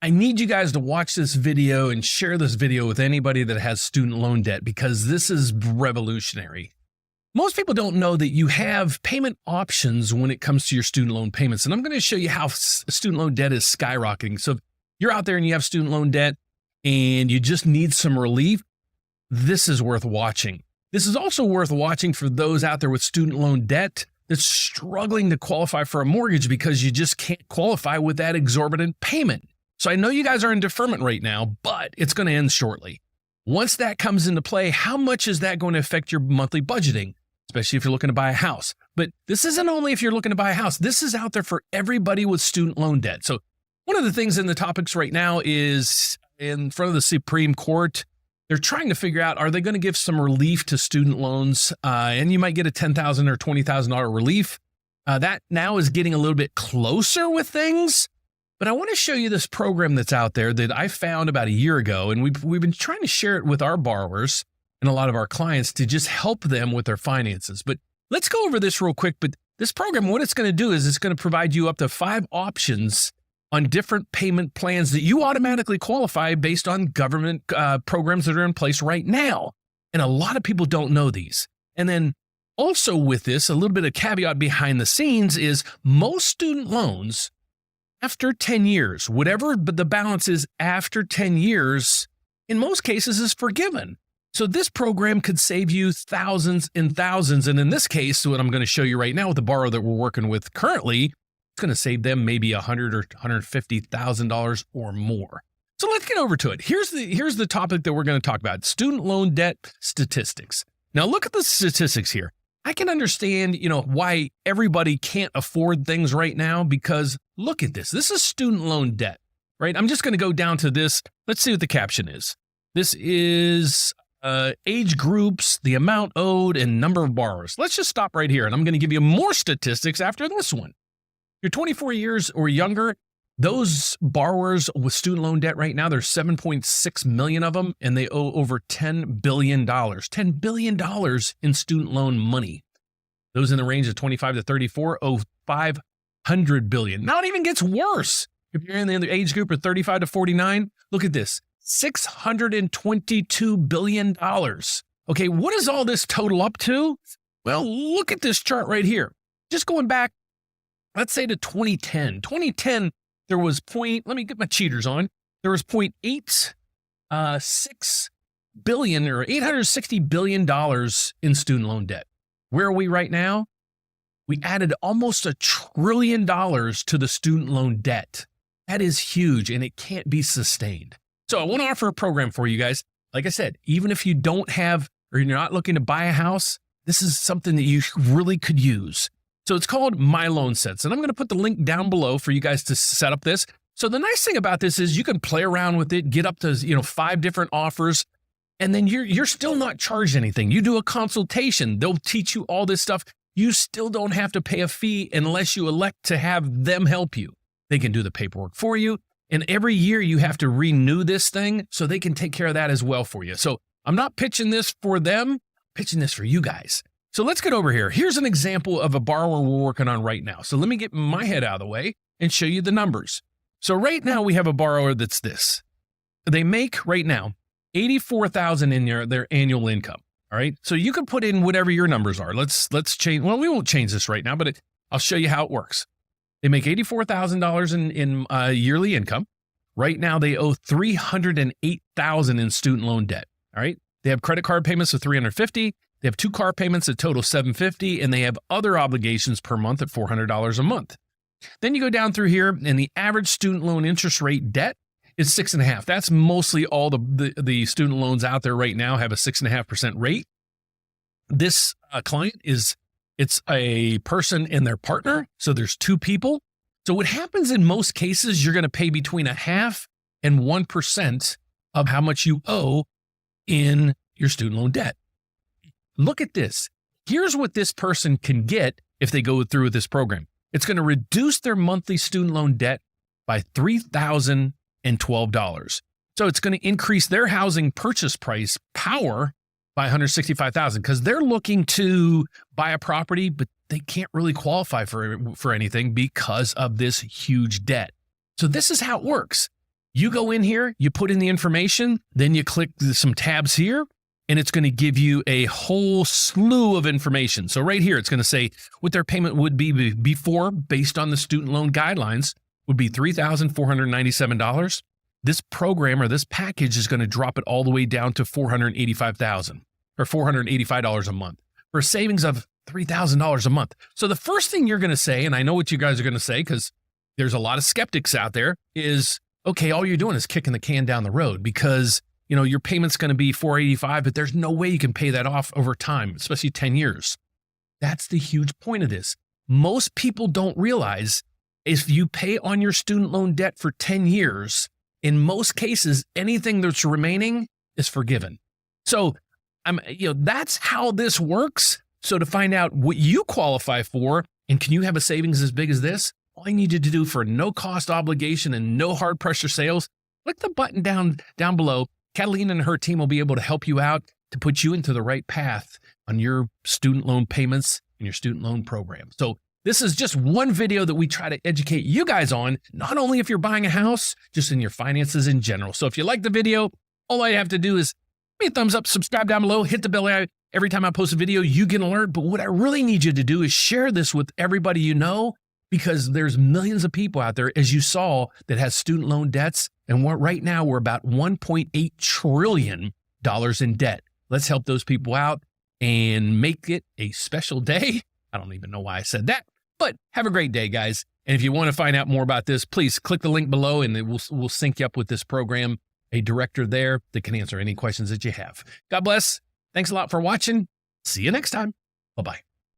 I need you guys to watch this video and share this video with anybody that has student loan debt because this is revolutionary. Most people don't know that you have payment options when it comes to your student loan payments. And I'm going to show you how student loan debt is skyrocketing. So if you're out there and you have student loan debt and you just need some relief, this is worth watching. This is also worth watching for those out there with student loan debt that's struggling to qualify for a mortgage because you just can't qualify with that exorbitant payment. So I know you guys are in deferment right now, but it's going to end shortly. Once that comes into play, how much is that going to affect your monthly budgeting, especially if you're looking to buy a house? But this isn't only if you're looking to buy a house. This is out there for everybody with student loan debt. So one of the things in the topics right now is in front of the Supreme Court, they're trying to figure out, are they going to give some relief to student loans? And you might get a $10,000 or $20,000 relief. That now is getting a little bit closer with things. But I want to show you this program that's out there that I found about a year ago, and we've been trying to share it with our borrowers and a lot of our clients to just help them with their finances. But let's go over this real quick. But this program, what it's going to do is it's going to provide you up to 5 options on different payment plans that you automatically qualify based on government programs that are in place right now. And a lot of people don't know these. And then also with this, a little bit of caveat behind the scenes is most student loans after 10 years, whatever the balance is after 10 years, in most cases is forgiven. So this program could save you thousands and thousands. And in this case, what I'm going to show you right now with the borrower that we're working with currently, it's going to save them maybe $100,000 or $150,000 or more. So let's get over to it. Here's the topic that we're going to talk about: student loan debt statistics. Now look at the statistics here. I can understand, why everybody can't afford things right now, because look at this. This is student loan debt, right? I'm just going to go down to this. Let's see what the caption is. This is age groups, the amount owed, and number of borrowers. Let's just stop right here, and I'm going to give you more statistics after this one. You're 24 years or younger. Those borrowers with student loan debt right now, there's 7.6 million of them, and they owe over $10 billion. $10 billion in student loan money. Those in the range of 25 to 34 owe $500 billion. Now it even gets worse. If you're in the age group of 35 to 49, look at this, $622 billion. Okay, what does all this total up to? Well, look at this chart right here. Just going back, let's say to 2010. 2010, there was let me get my cheaters on. There was $0.86 billion or $860 billion in student loan debt. Where are we right now? We added almost $1 trillion to the student loan debt. That is huge, and it can't be sustained. So I want to offer a program for you guys. Like I said, even if you don't have, or you're not looking to buy a house, this is something that you really could use. So it's called My Loan Sets, and I'm going to put the link down below for you guys to set up this. So the nice thing about this is you can play around with it, get up to 5 different offers, and then you're still not charged anything. You do a consultation. They'll teach you all this stuff. You still don't have to pay a fee unless you elect to have them help you. They can do the paperwork for you, and every year you have to renew this thing so they can take care of that as well for you. So I'm not pitching this for them, I'm pitching this for you guys. So let's get over here. Here's an example of a borrower we're working on right now. So let me get my head out of the way and show you the numbers. So right now we have a borrower that's this. They make right now $84,000 in their annual income. All right. So you can put in whatever your numbers are. Let's change. Well, we won't change this right now, but I'll show you how it works. They make $84,000 in yearly income. Right now they owe $308,000 in student loan debt. All right. They have credit card payments of $350. They have 2 car payments that total $750, and they have other obligations per month at $400 a month. Then you go down through here, and the average student loan interest rate debt is 6.5%. That's mostly all the student loans out there right now have a 6.5% rate. This client it's a person and their partner, so there's 2 people. So what happens in most cases, you're going to pay between 0.5% and 1% of how much you owe in your student loan debt. Look at this. Here's what this person can get if they go through with this program. It's going to reduce their monthly student loan debt by $3,012. So it's going to increase their housing purchase price power by $165,000 because they're looking to buy a property, but they can't really qualify for anything because of this huge debt. So this is how it works. You go in here, you put in the information, then you click some tabs here, and it's going to give you a whole slew of information. So right here, it's going to say what their payment would be before, based on the student loan guidelines, would be $3,497. This program or this package is going to drop it all the way down to $485,000 or $485 a month for a savings of $3,000 a month. So the first thing you're going to say, and I know what you guys are going to say because there's a lot of skeptics out there, is, okay, all you're doing is kicking the can down the road because, you know, your payment's going to be $485, but there's no way you can pay that off over time, especially 10 years. That's the huge point of this. Most people don't realize if you pay on your student loan debt for 10 years, in most cases, anything that's remaining is forgiven. So, that's how this works. So to find out what you qualify for and can you have a savings as big as this, all you need to do for no cost obligation and no hard pressure sales, click the button down below. Catalina and her team will be able to help you out to put you into the right path on your student loan payments and your student loan program. So this is just one video that we try to educate you guys on, not only if you're buying a house, just in your finances in general. So if you like the video, all I have to do is give me a thumbs up, subscribe down below, hit the bell. Every time I post a video, you get an alert. But what I really need you to do is share this with everybody you know, because there's millions of people out there, as you saw, that has student loan debts. And right now we're about $1.8 trillion in debt. Let's help those people out and make it a special day. I don't even know why I said that, but have a great day, guys. And if you want to find out more about this, please click the link below and we'll sync you up with this program, a director there that can answer any questions that you have. God bless. Thanks a lot for watching. See you next time. Bye-bye.